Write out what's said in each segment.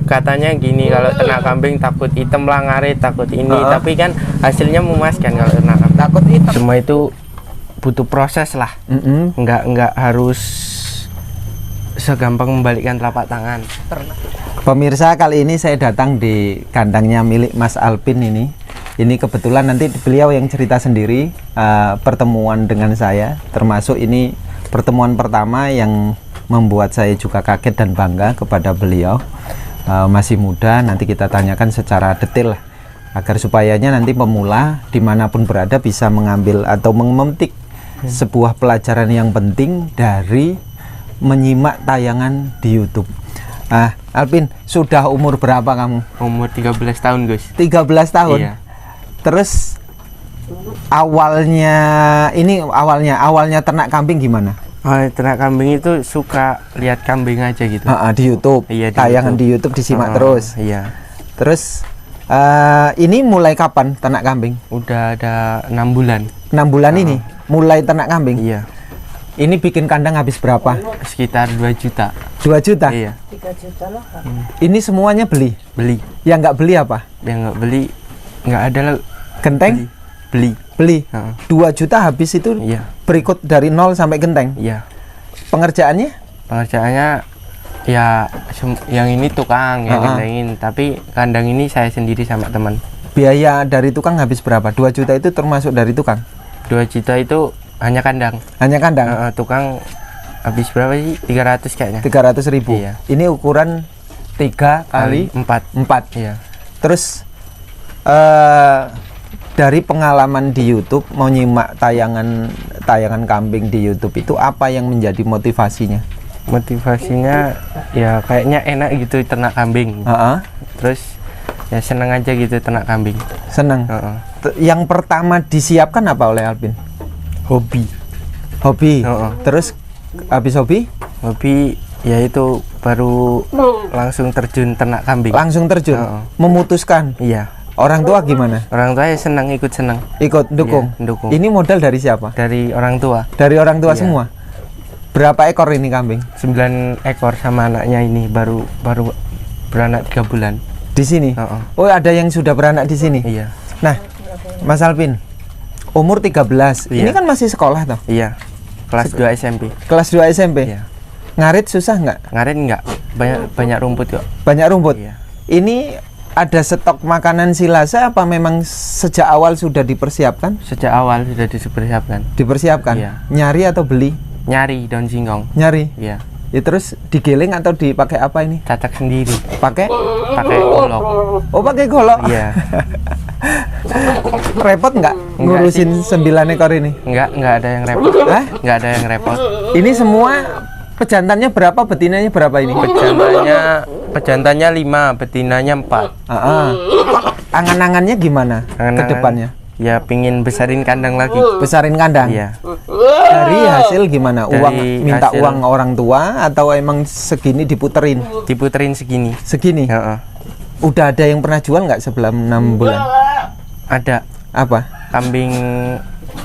Katanya gini, kalau ternak kambing takut hitam lah, ngarit, takut ini, tapi kan hasilnya memuaskan kalau ternak kambing. Takut hitam. Semua itu butuh proses lah, nggak harus segampang membalikkan telapak tangan. Pemirsa, kali ini saya datang di kandangnya milik Mas Alpin ini. Ini kebetulan nanti beliau yang cerita sendiri pertemuan dengan saya, termasuk ini pertemuan pertama yang membuat saya juga kaget dan bangga kepada beliau. Masih muda, nanti kita tanyakan secara detail agar supayanya nanti pemula dimanapun berada bisa mengambil atau memetik sebuah pelajaran yang penting dari menyimak tayangan di YouTube. Alpin, sudah umur berapa kamu? Umur 13 tahun, Gus. 13 tahun? Iya. Terus awalnya ternak kambing gimana? Ternak kambing itu suka lihat kambing aja gitu. Di YouTube. Iya, tayangan di YouTube disimak terus. Iya. Terus ini mulai kapan ternak kambing? Udah ada 6 bulan. 6 bulan ini mulai ternak kambing. Iya. Ini bikin kandang habis berapa? Sekitar 2 juta. 2 juta? Iya. 3 juta lah. Ini semuanya beli? Beli. Yang nggak beli apa? Yang nggak beli nggak ada lah. Genteng? Beli. 2 juta habis itu. Iya. Berikut dari 0 sampai genteng. Iya. Pengerjaannya ya yang ini tukang yang gentengin, tapi kandang ini saya sendiri sama teman. Biaya dari tukang habis berapa? 2 juta itu termasuk dari tukang? 2 juta itu hanya kandang. Hanya kandang? Tukang habis berapa sih? 300 kayaknya. 300.000. Iya. Ini ukuran 3 kali 4. Iya. Terus dari pengalaman di YouTube mau nyimak tayangan kambing di YouTube itu apa yang menjadi motivasinya? Motivasinya ya kayaknya enak gitu ternak kambing. Terus ya seneng aja gitu ternak kambing. Seneng. Yang pertama disiapkan apa oleh Alpin? Hobi. Terus habis hobi? Hobi ya itu baru langsung terjun ternak kambing. Langsung terjun. Memutuskan. Iya. Orang tua gimana? Orang tua ya senang, ikut dukung. Iya, dukung. Ini modal dari siapa? Dari orang tua. Dari orang tua iya. Semua. Berapa ekor ini kambing? 9 ekor sama anaknya ini baru beranak 3 bulan. Di sini? Oh, ada yang sudah beranak di sini? Iya. Nah, Mas Alpin, umur 13. Iya. Ini kan masih sekolah toh? Iya. Kelas 2 SMP. Kelas 2 SMP? Iya. Ngarit susah nggak? Ngarit nggak. Banyak rumput kok. Banyak rumput? Iya. Ini ada stok makanan silase apa memang sejak awal sudah dipersiapkan? Sejak awal sudah dipersiapkan. Dipersiapkan? Iya. Nyari atau beli? Nyari daun singkong. Nyari? Iya. Ya terus digiling atau dipakai apa ini? Cacak sendiri. Pakai golok. Oh, pakai golok? Iya. Repot nggak ngurusin 9 ekor ini? Nggak ada yang repot. Nggak ada yang repot. Ini semua pejantannya berapa, betinanya berapa ini? Pejantannya 5, betinanya 4. Angan-angannya gimana ke depannya? Ya pingin besarin kandang lagi. Besarin kandang? Iya. Dari hasil gimana? Minta hasil, uang orang tua atau emang segini diputerin? Diputerin segini. Segini? Udah ada yang pernah jual nggak sebelum 6 bulan? Ada. Apa? Kambing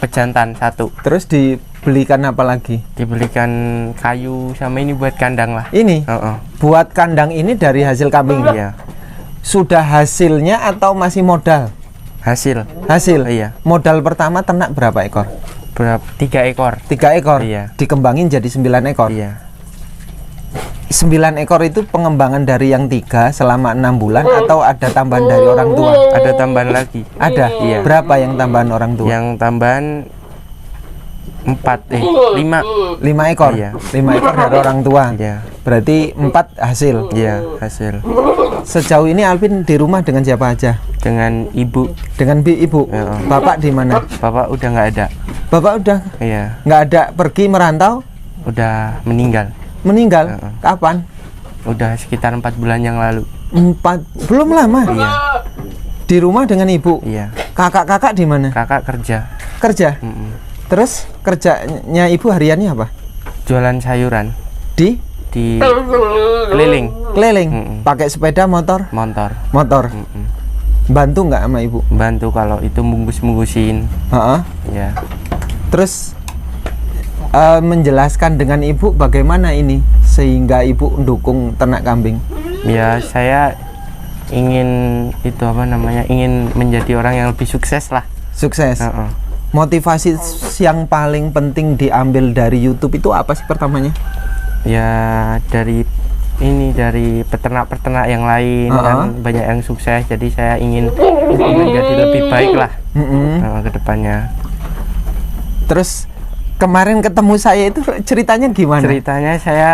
pejantan 1. Terus dibelikan apa lagi? Dibelikan kayu sama ini buat kandang lah. Ini? Buat kandang ini dari hasil kambing? Iya. Sudah hasilnya atau masih modal? Hasil. Iya. Modal pertama ternak berapa ekor? 3 ekor. 3 ekor? Iya. Dikembangin jadi 9 ekor? Iya. 9 ekor itu pengembangan dari yang 3 selama 6 bulan atau ada tambahan dari orang tua? Ada tambahan lagi. Ada? Iya. Berapa yang tambahan orang tua? Yang tambahan 5 ekor? Iya. 5 ekor dari orang tua? Iya. Berarti 4 hasil? Iya, hasil. Sejauh ini Alpin di rumah dengan siapa aja? Dengan ibu. Dengan ibu? Bapak di mana? Bapak udah nggak ada. Bapak udah? Iya. Nggak ada, pergi merantau? Udah meninggal. Meninggal? Kapan? Udah sekitar 4 bulan yang lalu. 4? Belum lama? Iya. Di rumah dengan ibu? Iya. Kakak-kakak di mana? Kakak kerja. Kerja? Terus kerjanya ibu hariannya apa? Jualan sayuran. Di keliling. Pakai sepeda motor? Motor. Bantu nggak sama ibu? Bantu kalau itu bungkus-bungkusin. Ya. Terus menjelaskan dengan ibu bagaimana ini sehingga ibu mendukung ternak kambing? Ya saya ingin itu apa namanya, ingin menjadi orang yang lebih sukses lah. Sukses. Motivasi yang paling penting diambil dari YouTube itu apa sih pertamanya? Ya dari peternak-peternak yang lain kan banyak yang sukses, jadi saya ingin menjadi lebih baik lah ke depannya. Terus kemarin ketemu saya itu ceritanya gimana? Ceritanya saya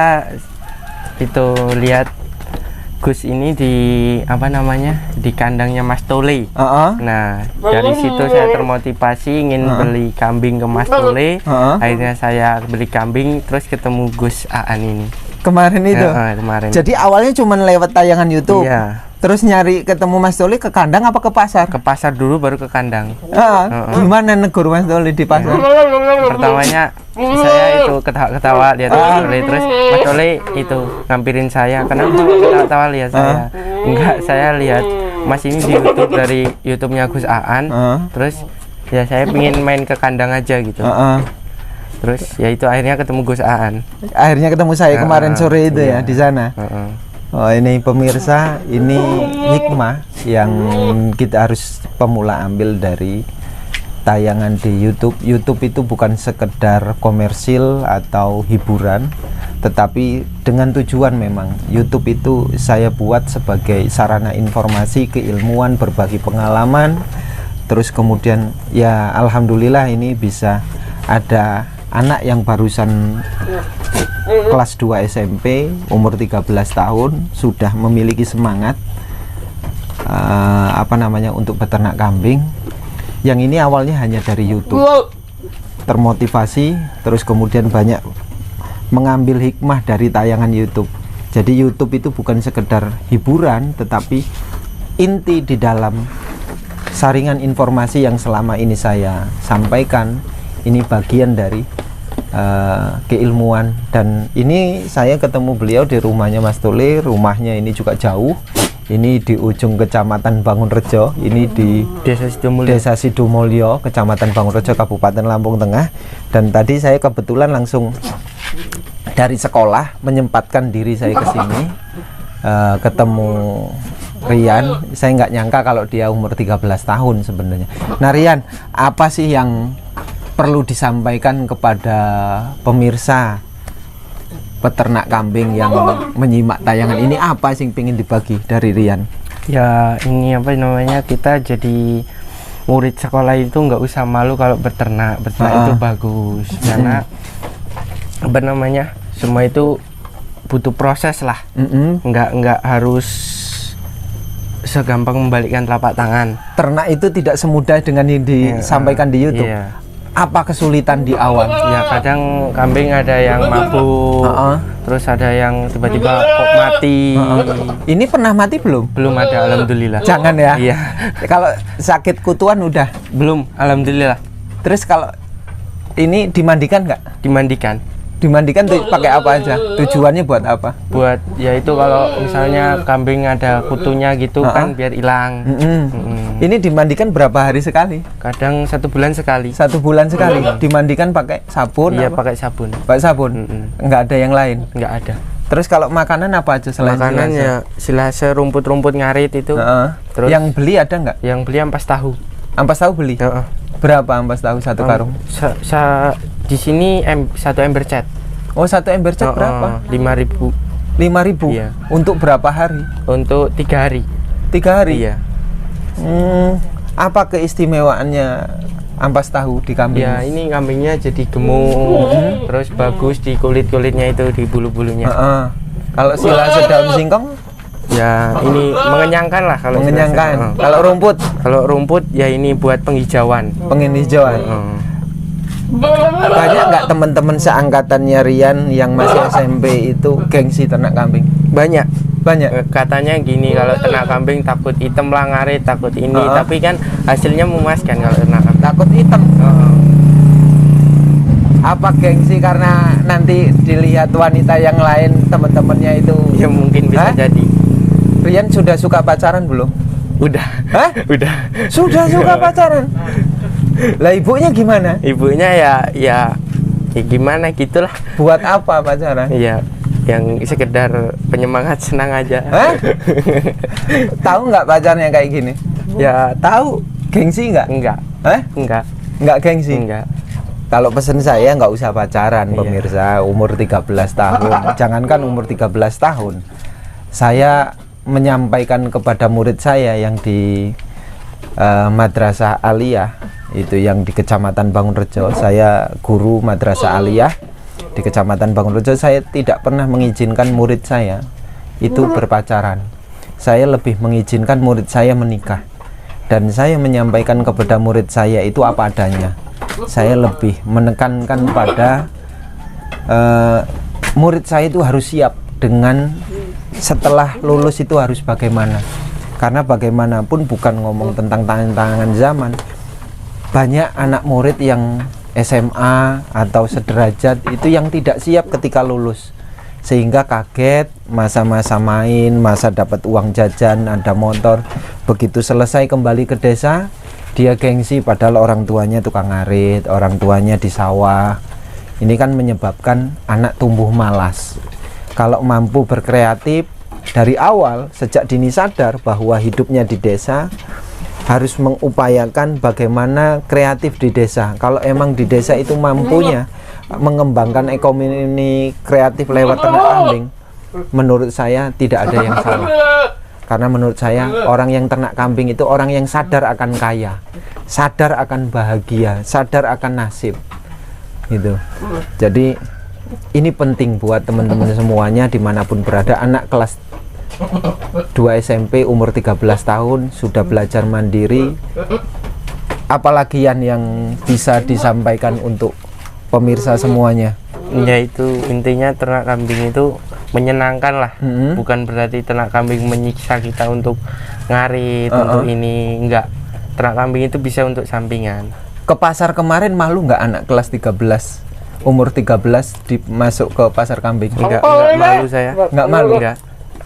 itu lihat Gus ini di apa namanya, di kandangnya Mas Tole. Nah dari situ saya termotivasi ingin beli kambing ke Mas Tole. Akhirnya saya beli kambing, terus ketemu Gus Aan ini kemarin itu. Kemarin. Jadi awalnya cuma lewat tayangan YouTube. Iya. Terus nyari ketemu Mas Tole ke kandang apa ke pasar? Ke pasar dulu baru ke kandang. Gimana negur Mas Tole di pasar? Pertamanya saya itu ketawa-ketawa lihat Mas Tole, terus Mas Tole itu ngampirin saya. Kenapa ketawa-ketawa lihat saya? Enggak, saya lihat Mas ini di YouTube, dari YouTube-nya Gus Aan. Terus ya saya pengen main ke kandang aja gitu. Terus ya itu akhirnya ketemu Gus Aan. Akhirnya ketemu saya kemarin sore itu ya di sana. Oh ini pemirsa, ini hikmah yang kita harus pemula ambil dari tayangan di YouTube. YouTube itu bukan sekedar komersil atau hiburan, tetapi dengan tujuan memang. YouTube itu saya buat sebagai sarana informasi, keilmuan, berbagi pengalaman. Terus kemudian ya alhamdulillah ini bisa ada anak yang barusan kelas 2 SMP, umur 13 tahun, sudah memiliki semangat untuk beternak kambing. Yang ini awalnya hanya dari YouTube, termotivasi, terus kemudian banyak mengambil hikmah dari tayangan YouTube. Jadi YouTube itu bukan sekedar hiburan, tetapi inti di dalam saringan informasi yang selama ini saya sampaikan. Ini bagian dari keilmuan, dan ini saya ketemu beliau di rumahnya Mas Tole. Rumahnya ini juga jauh, ini di ujung Kecamatan Bangunrejo, ini di Desa Sidomulyo, Kecamatan Bangunrejo, Kabupaten Lampung Tengah. Dan tadi saya kebetulan langsung dari sekolah menyempatkan diri saya ke sini, ketemu Rian. Saya nggak nyangka kalau dia umur 13 tahun sebenarnya. Nah Rian, apa sih yang perlu disampaikan kepada pemirsa peternak kambing yang menyimak tayangan ini? Apa sih yang pengen dibagi dari Rian? Ya ini apa namanya, kita jadi murid sekolah itu nggak usah malu kalau beternak itu bagus, karena apa namanya, semua itu butuh proses lah. Nggak harus segampang membalikkan telapak tangan. Ternak itu tidak semudah dengan yang disampaikan di YouTube. Apa kesulitan di awal? Ya kadang kambing ada yang mabuk, terus ada yang tiba-tiba kok mati. Ini pernah mati belum? Belum ada, alhamdulillah. Jangan ya. Iya. Kalau sakit kutuan udah? Belum, alhamdulillah. Terus kalau ini dimandikan nggak? Dimandikan. Dimandikan tuh pakai apa aja? Tujuannya buat apa? Buat ya itu kalau misalnya kambing ada kutunya gitu kan biar hilang. Ini dimandikan berapa hari sekali? Kadang 1 bulan sekali. 1 bulan sekali. Dimandikan pakai sabun? Iya, apa? pakai sabun. Pakai sabun. Nggak ada yang lain? Nggak ada. Terus kalau makanan apa aja selain makanan ya silase, rumput-rumput ngarit itu. Terus yang beli ada nggak? Yang beli ampas tahu. Ampas tahu beli? Berapa ampas tahu satu karung? Di sini 1 ember cat. Oh, 1 ember cat berapa? 5.000. 5.000? Iya. Untuk berapa hari? Untuk 3 hari. 3 hari? Iya. Apa keistimewaannya ampas tahu di kambing? Ya ini kambingnya jadi gemuk, terus bagus di kulit-kulitnya itu, di bulu-bulunya. Kalau silase daun singkong? Ya ini mengenyangkan lah kalau mengenyangkan. Kalau rumput? Kalau rumput ya ini buat penghijauan. Penghijauan. Banyak nggak teman-teman seangkatannya Rian yang masih SMP itu gengsi ternak kambing? Banyak. Katanya gini, kalau ternak kambing takut hitam lah, ngarit, takut ini. Tapi kan hasilnya memuaskan kalau ternak kambing. Takut hitam. Apa gengsi karena nanti dilihat wanita yang lain teman-temannya itu? Ya mungkin bisa jadi. Rian sudah suka pacaran belum? Udah. Hah? Udah. Sudah suka pacaran? Lah ibunya gimana? Ibunya ya gimana gitulah. Buat apa pacaran? Iya. yang sekedar penyemangat, senang aja. Tahu nggak pacarnya kayak gini? Ya tahu. Gengsi nggak? Enggak. Enggak. Nggak gengsi? Enggak. Kalau pesen saya nggak usah pacaran, Iya. pemirsa, umur 13 tahun. Jangankan umur 13 tahun. Saya menyampaikan kepada murid saya yang di Madrasah Aliyah, itu yang di Kecamatan Bangunrejo. Saya guru Madrasah Aliyah di Kecamatan Bangunrejo. Saya tidak pernah mengizinkan murid saya itu berpacaran. Saya lebih mengizinkan murid saya menikah. Dan saya menyampaikan kepada murid saya itu apa adanya. Saya lebih menekankan pada murid saya itu harus siap dengan setelah lulus itu harus bagaimana. Karena bagaimanapun bukan ngomong tentang tantangan zaman. Banyak anak murid yang SMA atau sederajat itu yang tidak siap ketika lulus, sehingga kaget masa-masa main, masa dapat uang jajan, ada motor. Begitu selesai kembali ke desa, dia gengsi padahal orang tuanya tukang ngarit, orang tuanya di sawah. Ini kan menyebabkan anak tumbuh malas. Kalau mampu berkreatif dari awal, sejak dini sadar bahwa hidupnya di desa, harus mengupayakan bagaimana kreatif di desa. Kalau emang di desa itu mampunya mengembangkan ekonomi kreatif lewat ternak kambing, menurut saya tidak ada yang salah. Karena menurut saya orang yang ternak kambing itu orang yang sadar akan kaya, sadar akan bahagia, sadar akan nasib gitu. Jadi ini penting buat teman-teman semuanya dimanapun berada. Anak kelas 2 SMP umur 13 tahun sudah belajar mandiri. Apalagi yang bisa disampaikan untuk pemirsa semuanya? Ya itu intinya ternak kambing itu menyenangkan lah. Bukan berarti ternak kambing menyiksa kita untuk ngarit, untuk ini. Enggak, ternak kambing itu bisa untuk sampingan. Ke pasar kemarin malu nggak anak kelas 13 umur 13 masuk ke pasar kambing? Enggak malu saya. Nggak malu? Enggak.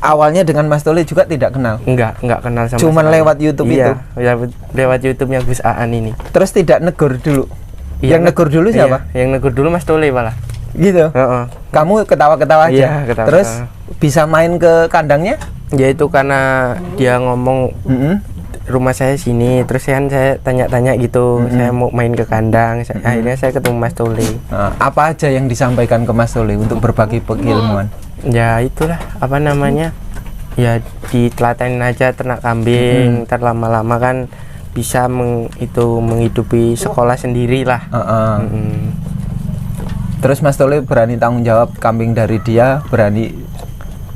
Awalnya dengan Mas Tole juga tidak kenal? Enggak kenal sama cuman sekali. Lewat YouTube itu? Iya, lewat YouTube yang Gus Aan ini. Terus tidak negur dulu? Iya, yang negur dulu siapa? Iya, yang negur dulu Mas Tole malah. Gitu? Kamu ketawa-ketawa aja? Iya, ketawa. Terus bisa main ke kandangnya? Ya itu karena dia ngomong rumah saya sini, terus saya tanya-tanya gitu, saya mau main ke kandang, akhirnya saya ketemu Mas Tole. Apa aja yang disampaikan ke Mas Tole untuk berbagi keilmuan? Ya itulah, apa namanya, ya ditelatenin aja ternak kambing, ntar lama-lama kan bisa menghidupi sekolah sendiri lah. Terus Mas Tole berani tanggung jawab kambing dari dia, berani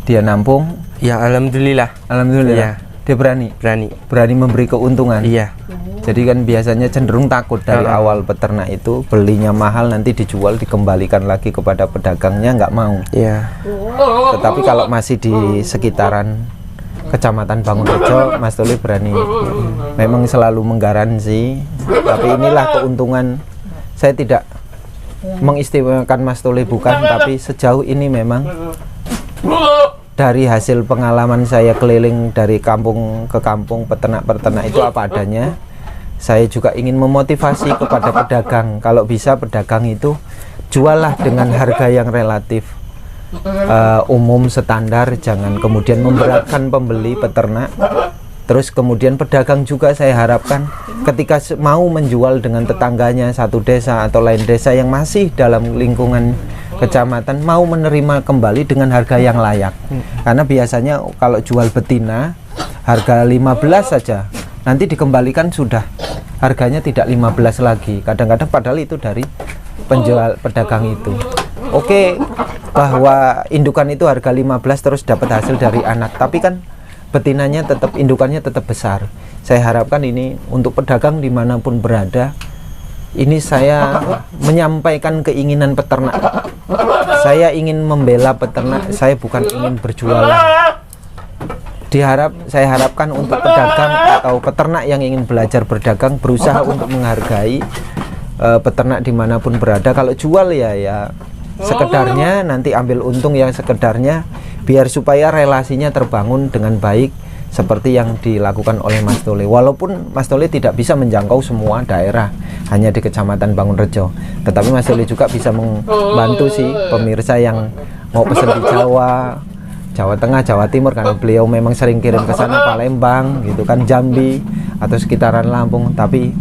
dia nampung? Ya alhamdulillah. Alhamdulillah. Iya. Dia berani memberi keuntungan. Iya. Jadi kan biasanya cenderung takut dari awal peternak itu, belinya mahal nanti dijual dikembalikan lagi kepada pedagangnya, nggak mau. Iya. Tetapi kalau masih di sekitaran Kecamatan Bangunrejo, Mas Tole berani. Memang selalu menggaransi, tapi inilah keuntungan. Saya tidak mengistimewakan Mas Tole, bukan, tapi sejauh ini memang dari hasil pengalaman saya keliling dari kampung ke kampung, peternak-peternak itu apa adanya. Saya juga ingin memotivasi kepada pedagang, kalau bisa pedagang itu jualah dengan harga yang relatif umum, standar, jangan kemudian memberatkan pembeli peternak. Terus kemudian pedagang juga saya harapkan ketika mau menjual dengan tetangganya satu desa atau lain desa yang masih dalam lingkungan kecamatan, mau menerima kembali dengan harga yang layak. Karena biasanya kalau jual betina harga 15 saja, nanti dikembalikan sudah harganya tidak 15 lagi. Kadang-kadang padahal itu dari penjual pedagang itu. Oke, bahwa indukan itu harga 15 terus dapat hasil dari anak, tapi kan betinanya tetap, indukannya tetap besar. Saya harapkan ini untuk pedagang dimanapun berada. Ini saya menyampaikan keinginan peternak. Saya ingin membela peternak, saya bukan ingin berjualan. Saya harapkan untuk pedagang atau peternak yang ingin belajar berdagang berusaha untuk menghargai peternak dimanapun berada. Kalau jual ya sekedarnya, nanti ambil untung yang sekedarnya, biar supaya relasinya terbangun dengan baik seperti yang dilakukan oleh Mas Tole. Walaupun Mas Tole tidak bisa menjangkau semua daerah, hanya di Kecamatan Bangunrejo, tetapi Mas Tole juga bisa membantu sih pemirsa yang mau pesen di Jawa, Jawa Tengah, Jawa Timur, karena beliau memang sering kirim ke sana, Palembang gitu kan, Jambi atau sekitaran Lampung. Tapi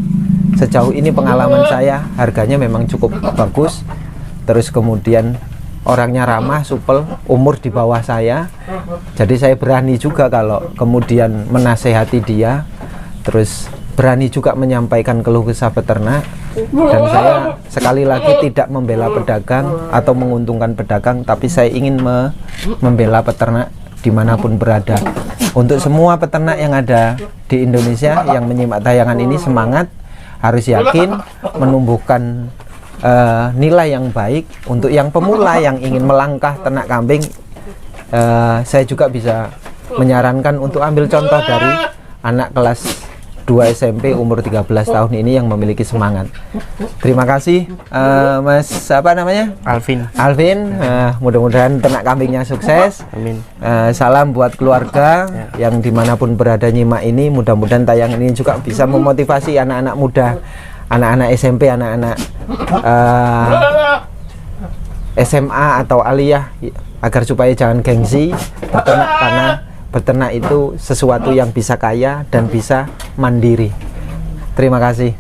sejauh ini pengalaman saya, harganya memang cukup bagus. Terus kemudian orangnya ramah, supel, umur di bawah saya. Jadi saya berani juga kalau kemudian menasehati dia. Terus berani juga menyampaikan keluh kesah peternak. Dan saya sekali lagi tidak membela pedagang atau menguntungkan pedagang, tapi saya ingin membela peternak dimanapun berada. Untuk semua peternak yang ada di Indonesia yang menyimak tayangan ini, semangat, harus yakin, menumbuhkan nilai yang baik. Untuk yang pemula yang ingin melangkah ternak kambing, saya juga bisa menyarankan untuk ambil contoh dari anak kelas 2 SMP umur 13 tahun ini yang memiliki semangat. Terima kasih Mas, apa namanya? Alvin. Mudah-mudahan ternak kambingnya sukses. Amin. Salam buat keluarga yang dimanapun berada nyimak ini. Mudah-mudahan tayangan ini juga bisa memotivasi anak-anak muda, anak-anak SMP, anak-anak SMA atau aliyah, agar supaya jangan gengsi beternak, karena beternak itu sesuatu yang bisa kaya dan bisa mandiri. Terima kasih.